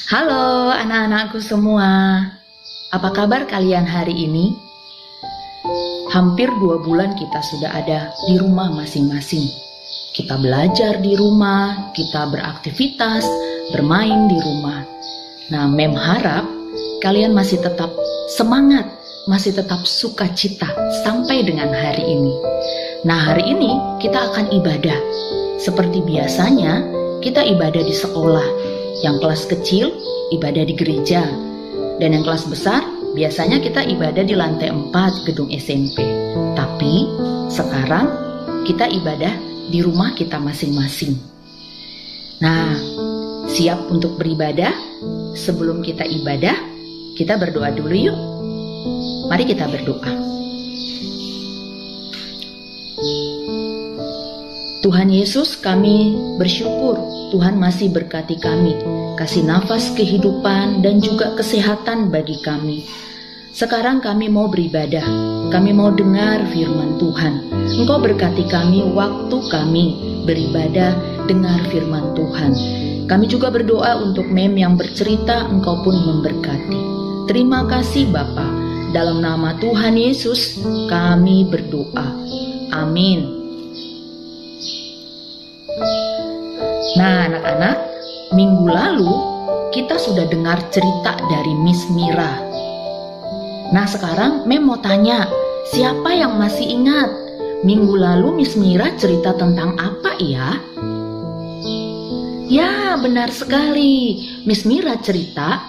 Halo anak-anakku semua, apa kabar kalian hari ini? Hampir 2 bulan kita sudah ada di rumah masing-masing. Kita belajar di rumah, kita beraktivitas, bermain di rumah. Nah, Mem harap kalian masih tetap semangat, masih tetap sukacita sampai dengan hari ini. Nah, hari ini kita akan ibadah. Seperti biasanya, kita ibadah di sekolah. Yang kelas kecil ibadah di gereja, dan yang kelas besar biasanya kita ibadah di lantai 4 gedung SMP. Tapi sekarang kita ibadah di rumah kita masing-masing. Nah, siap untuk beribadah? Sebelum kita ibadah, kita berdoa dulu yuk. Mari kita berdoa. Tuhan Yesus, kami bersyukur Tuhan masih berkati kami, kasih nafas kehidupan dan juga kesehatan bagi kami. Sekarang kami mau beribadah, kami mau dengar firman Tuhan. Engkau berkati kami waktu kami beribadah, dengar firman Tuhan. Kami juga berdoa untuk Mem yang bercerita, Engkau pun memberkati. Terima kasih Bapa, dalam nama Tuhan Yesus kami berdoa. Amin. Nah anak-anak, minggu lalu kita sudah dengar cerita dari Miss Mira. Nah sekarang Mem mau tanya, siapa yang masih ingat minggu lalu Miss Mira cerita tentang apa ya? Ya benar sekali, Miss Mira cerita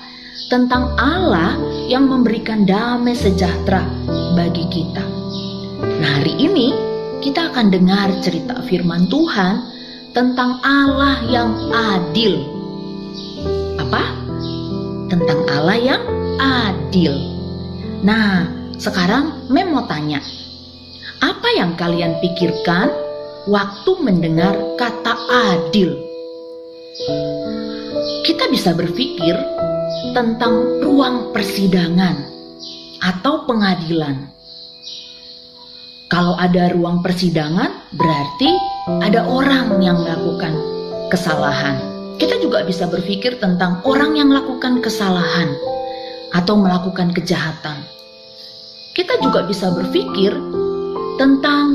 tentang Allah yang memberikan damai sejahtera bagi kita. Nah hari ini kita akan dengar cerita firman Tuhan tentang Allah yang adil. Apa? Tentang Allah yang adil. Nah, sekarang Mem mau tanya, apa yang kalian pikirkan waktu mendengar kata adil? Kita bisa berpikir tentang ruang persidangan atau pengadilan. Kalau ada ruang persidangan, berarti ada orang yang melakukan kesalahan. Kita juga bisa berpikir tentang orang yang melakukan kesalahan atau melakukan kejahatan. Kita juga bisa berpikir tentang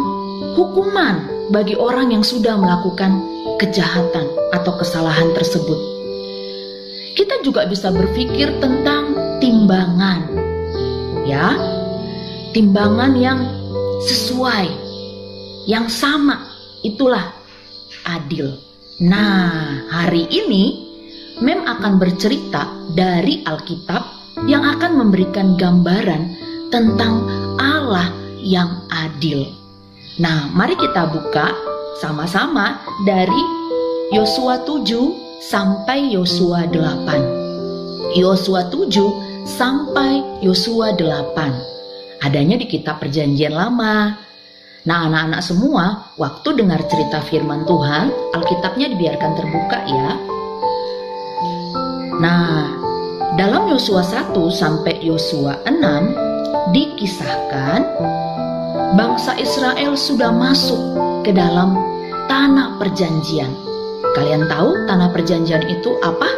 hukuman bagi orang yang sudah melakukan kejahatan atau kesalahan tersebut. Kita juga bisa berpikir tentang timbangan. Ya, timbangan yang sesuai, yang sama, itulah adil. Nah, hari ini Mem akan bercerita dari Alkitab yang akan memberikan gambaran tentang Allah yang adil. Nah, mari kita buka sama-sama dari Yosua 7 sampai Yosua 8. Yosua 7 sampai Yosua 8. Adanya di kitab Perjanjian Lama. Nah anak-anak semua, waktu dengar cerita firman Tuhan, Alkitabnya dibiarkan terbuka ya. Nah, dalam Yosua 1 sampai Yosua 6 dikisahkan bangsa Israel sudah masuk ke dalam tanah perjanjian. Kalian tahu tanah perjanjian itu apa?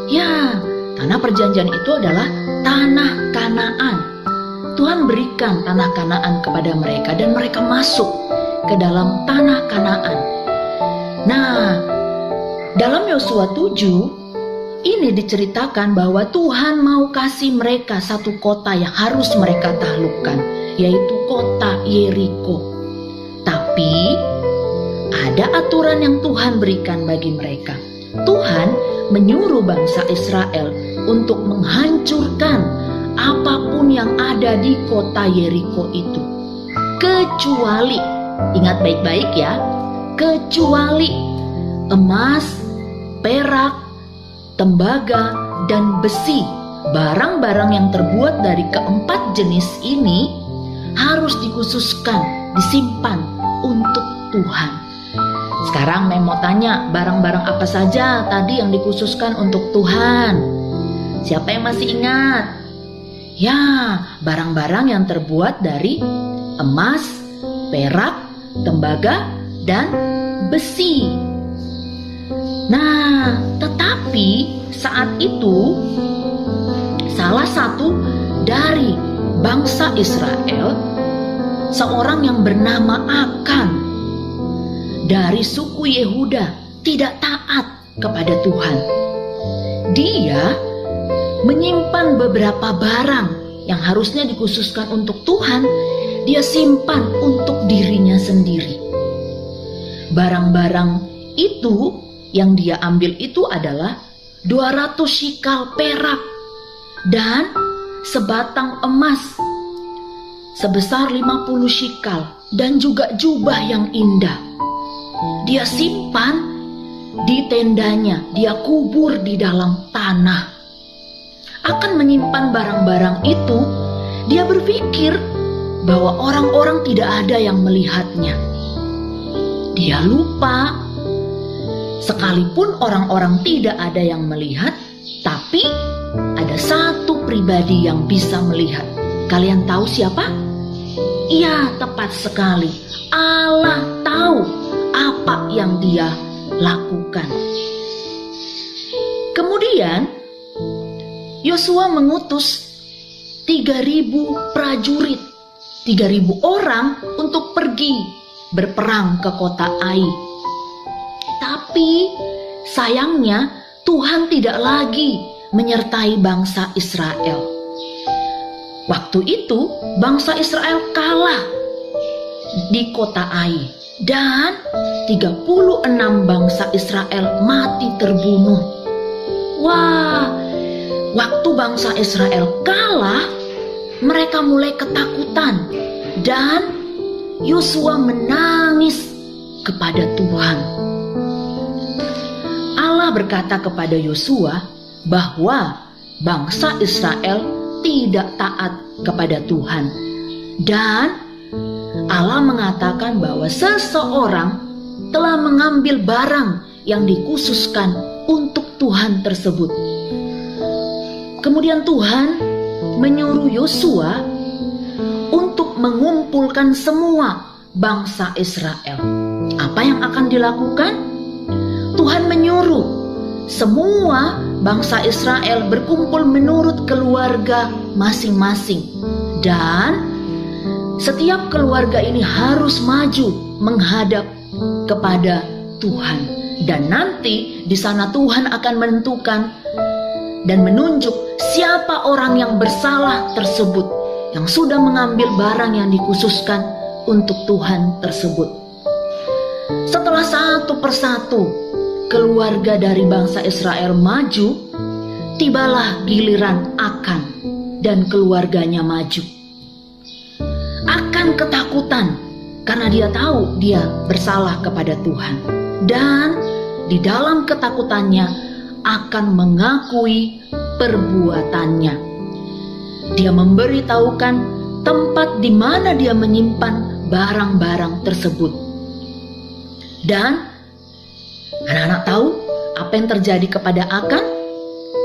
Ya, tanah perjanjian itu adalah tanah Kanaan. Tuhan berikan tanah Kanaan kepada mereka dan mereka masuk ke dalam tanah Kanaan. Nah, dalam Yosua 7 ini diceritakan bahwa Tuhan mau kasih mereka satu kota yang harus mereka taklukkan, yaitu kota Yeriko. Tapi ada aturan yang Tuhan berikan bagi mereka. Tuhan menyuruh bangsa Israel untuk menghancurkan apapun yang ada di kota Yeriko itu, kecuali, ingat baik-baik ya, kecuali emas, perak, tembaga, dan besi. Barang-barang yang terbuat dari keempat jenis ini harus dikhususkan, disimpan untuk Tuhan. Sekarang Mem mau tanya, barang-barang apa saja tadi yang dikhususkan untuk Tuhan? Siapa yang masih ingat? Ya, barang-barang yang terbuat dari emas, perak, tembaga, dan besi. Nah, tetapi Saat itu, salah satu dari bangsa Israel, seorang yang bernama Akan dari suku Yehuda, tidak taat kepada Tuhan. Dia menyimpan beberapa barang yang harusnya dikhususkan untuk Tuhan, dia simpan untuk dirinya sendiri. Barang-barang itu yang dia ambil itu adalah 200 shikal perak dan sebatang emas sebesar 50 shikal dan juga jubah yang indah. Dia simpan di tendanya, dia kubur di dalam tanah. Akan menyimpan barang-barang itu, dia berpikir bahwa orang-orang tidak ada yang melihatnya. Dia lupa, sekalipun orang-orang tidak ada yang melihat, tapi ada satu pribadi yang bisa melihat. Kalian tahu siapa? Iya, tepat sekali. Allah tahu apa yang dia lakukan. Kemudian Yosua mengutus 3.000 prajurit, 3.000 orang untuk pergi berperang ke kota Ai. Tapi sayangnya Tuhan tidak lagi menyertai bangsa Israel. Waktu itu bangsa Israel kalah di kota Ai dan 36 bangsa Israel mati terbunuh. Wah, waktu bangsa Israel kalah, mereka mulai ketakutan dan Yosua menangis kepada Tuhan. Allah berkata kepada Yosua bahwa bangsa Israel tidak taat kepada Tuhan. Dan Allah mengatakan bahwa seseorang telah mengambil barang yang dikhususkan untuk Tuhan tersebut. Kemudian Tuhan menyuruh Yosua untuk mengumpulkan semua bangsa Israel. Apa yang akan dilakukan? Tuhan menyuruh semua bangsa Israel berkumpul menurut keluarga masing-masing. Dan setiap keluarga ini harus maju menghadap kepada Tuhan. Dan nanti di sana Tuhan akan menentukan dan menunjuk siapa orang yang bersalah tersebut, yang sudah mengambil barang yang dikhususkan untuk Tuhan tersebut. Setelah satu persatu keluarga dari bangsa Israel maju, tibalah giliran Akan dan keluarganya maju. Akan ketakutan karena dia tahu dia bersalah kepada Tuhan. Dan di dalam ketakutannya akan mengakui perbuatannya. Dia memberitahukan tempat di mana dia menyimpan barang-barang tersebut. Dan anak-anak tahu apa yang terjadi kepada Akan?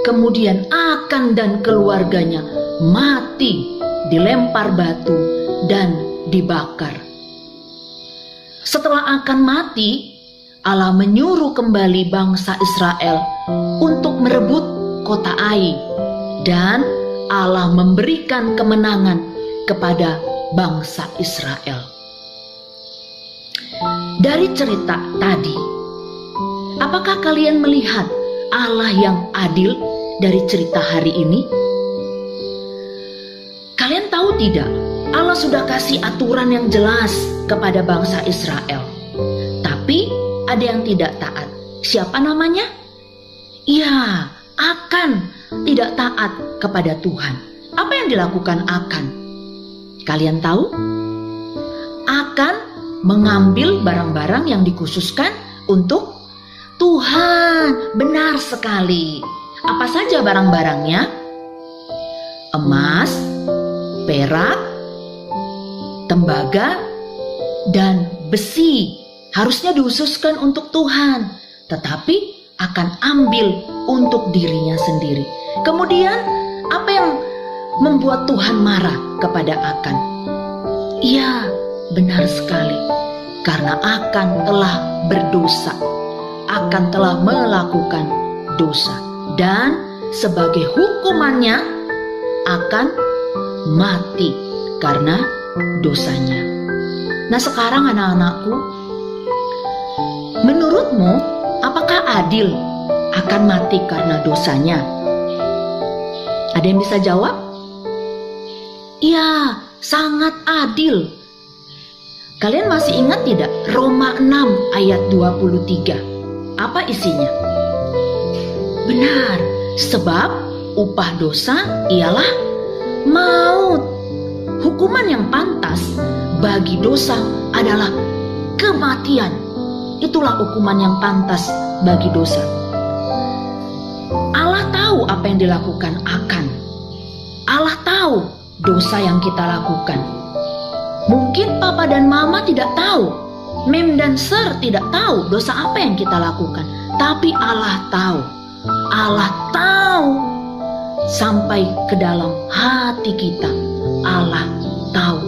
Kemudian Akan dan keluarganya mati, dilempar batu dan dibakar. Setelah Akan mati, Allah menyuruh kembali bangsa Israel untuk merebut kota Ai, dan Allah memberikan kemenangan kepada bangsa Israel. Dari cerita tadi, apakah kalian melihat Allah yang adil dari cerita hari ini? Kalian tahu tidak, Allah sudah kasih aturan yang jelas kepada bangsa Israel. Tapi ada yang tidak taat. Siapa namanya? Ya, Akan tidak taat kepada Tuhan. Apa yang dilakukan Akan? Kalian tahu? Akan mengambil barang-barang yang dikhususkan untuk Tuhan. Benar sekali. Apa saja barang-barangnya? Emas, perak, tembaga, dan besi. Harusnya dikhususkan untuk Tuhan, tetapi akan ambil untuk dirinya sendiri. Kemudian apa yang membuat Tuhan marah kepada Akan? Iya, benar sekali. Karena Akan telah berdosa. Akan telah melakukan dosa. dan sebagai hukumannya akan mati karena dosanya. Nah, sekarang anak-anakku, menurutmu apakah adil akan mati karena dosanya? Ada yang bisa jawab? Iya, sangat adil. Kalian masih ingat tidak Roma 6 ayat 23? Apa isinya? Benar, sebab upah dosa ialah maut. Hukuman yang pantas bagi dosa adalah kematian. Itulah hukuman yang pantas bagi dosa. Allah tahu apa yang dilakukan Akan. Allah tahu dosa yang kita lakukan. Mungkin papa dan mama tidak tahu, mem dan sir tidak tahu dosa apa yang kita lakukan. Tapi Allah tahu. Allah tahu sampai ke dalam hati kita. Allah tahu.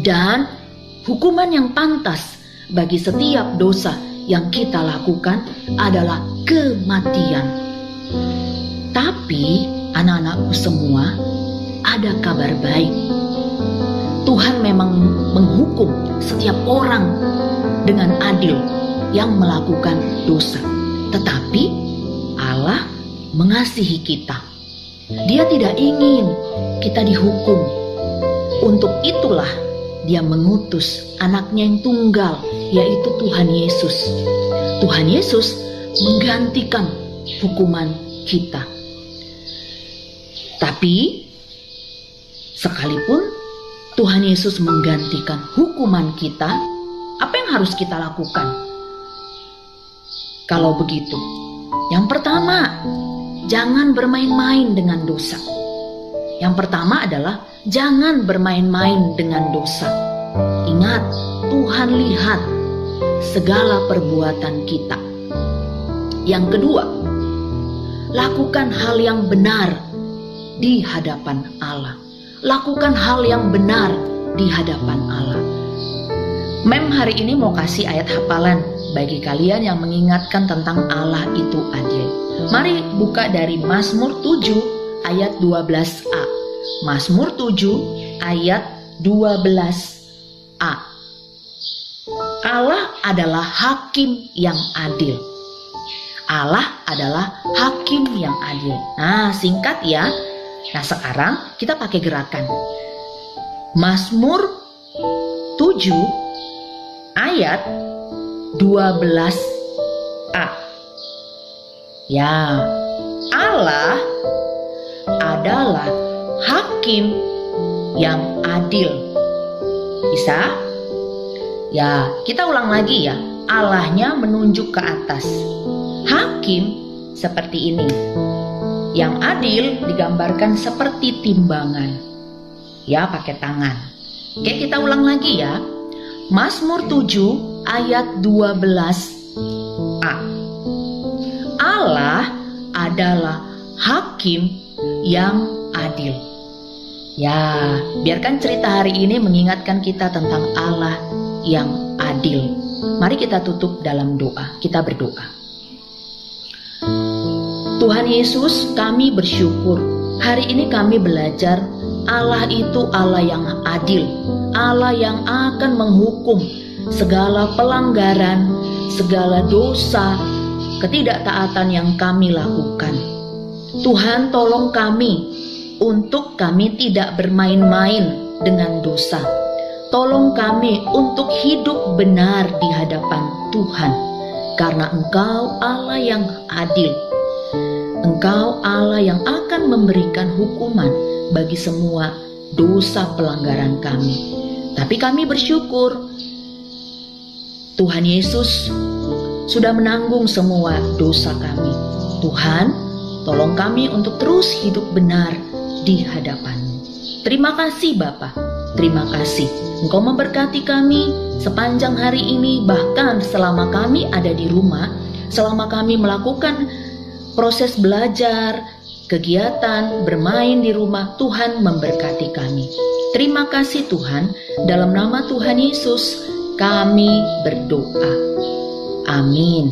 Dan hukuman yang pantas bagi setiap dosa yang kita lakukan adalah kematian. Tapi anak-anakku semua, ada kabar baik. Tuhan memang menghukum setiap orang dengan adil yang melakukan dosa. Tetapi Allah mengasihi kita. Dia tidak ingin kita dihukum. Untuk itulah Dia mengutus anaknya yang tunggal, yaitu Tuhan Yesus. Tuhan Yesus menggantikan hukuman kita. Tapi sekalipun Tuhan Yesus menggantikan hukuman kita, apa yang harus kita lakukan? Kalau begitu, yang pertama, jangan bermain-main dengan dosa. Yang pertama adalah jangan bermain-main dengan dosa. Ingat, Tuhan lihat segala perbuatan kita. Yang kedua, lakukan hal yang benar di hadapan Allah. Lakukan hal yang benar di hadapan Allah. Mem hari ini mau kasih ayat hafalan bagi kalian yang mengingatkan tentang Allah itu adil. Mari buka dari Mazmur 7 ayat 12a. Mazmur 7 ayat 12a. Allah adalah hakim yang adil. Allah adalah hakim yang adil. Nah, singkat ya. Nah, sekarang kita pakai gerakan. Mazmur 7 ayat 12a. Ya, Allah adalah hakim yang adil. Bisa? Ya, kita ulang lagi ya. Allahnya menunjuk ke atas. Hakim seperti ini. Yang adil digambarkan seperti timbangan. Ya, pakai tangan. Oke, kita ulang lagi ya. Mazmur 7 ayat 12a. Allah adalah hakim yang adil. Ya, biarkan cerita hari ini mengingatkan kita tentang Allah yang adil. Mari kita tutup dalam doa. Kita berdoa. Tuhan Yesus, kami bersyukur. Hari ini kami belajar Allah itu Allah yang adil. Allah yang akan menghukum segala pelanggaran, segala dosa, ketidaktaatan yang kami lakukan. Tuhan, tolong kami untuk kami tidak bermain-main dengan dosa. Tolong kami untuk hidup benar di hadapan Tuhan, karena Engkau Allah yang adil. Engkau Allah yang akan memberikan hukuman bagi semua dosa pelanggaran kami. Tapi kami bersyukur Tuhan Yesus sudah menanggung semua dosa kami. Tuhan, tolong kami untuk terus hidup benar di hadapan-Mu. Terima kasih Bapa, terima kasih. Engkau memberkati kami sepanjang hari ini, bahkan selama kami ada di rumah, selama kami melakukan proses belajar, kegiatan, bermain di rumah. Tuhan memberkati kami. Terima kasih Tuhan, dalam nama Tuhan Yesus kami berdoa. Amin.